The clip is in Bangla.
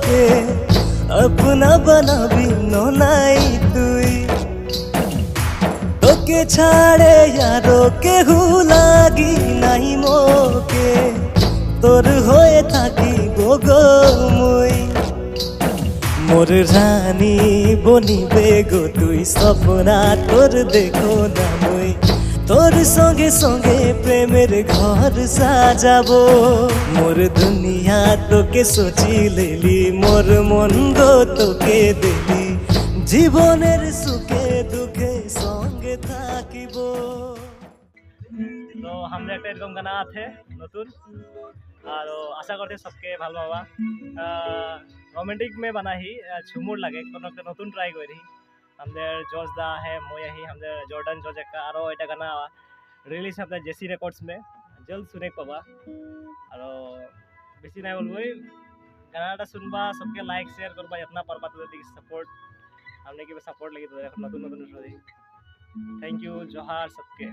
के अपना बनाबी নাই তুই তোকে ছাড়ে यारो কেহু লাগি নাই মোকে তোর হয়ে থাকি গো মই মোর রানী বনিবে গো তুই সপনা তোর দেখো না মই তোর সঙ্গে সঙ্গে প্রেমের ঘর সাজাবো মোর দুনিয়া তোকে সচিলেলি মোর মন গো তোকে দিলি জীবনের সুখে দুঃখে সঙ্গে থাকিব। তো আমরা একটা এরকম গানা আছে নতুন আর আশা করতে সবকে ভালো হওয়া रोमांटिक में बना ही झुमुर लगे कोनो একটা নতুন ট্রাই করি আমাদের জজ দা है মই ही আমাদের जॉर्डन जॉर्ज का आरो এটা গানা রিলিজ আপনার জেসি রেকর্ডস में जल्द सुने पाबा और বেশি নাই বলবই গানাটা শুনবা सबके लाइक शेयर करबा इतना पारबा तो दिस सपोर्ट हमने की सपोर्ट लगी तो नतुन नतुन थैंक यू जोहार सबके।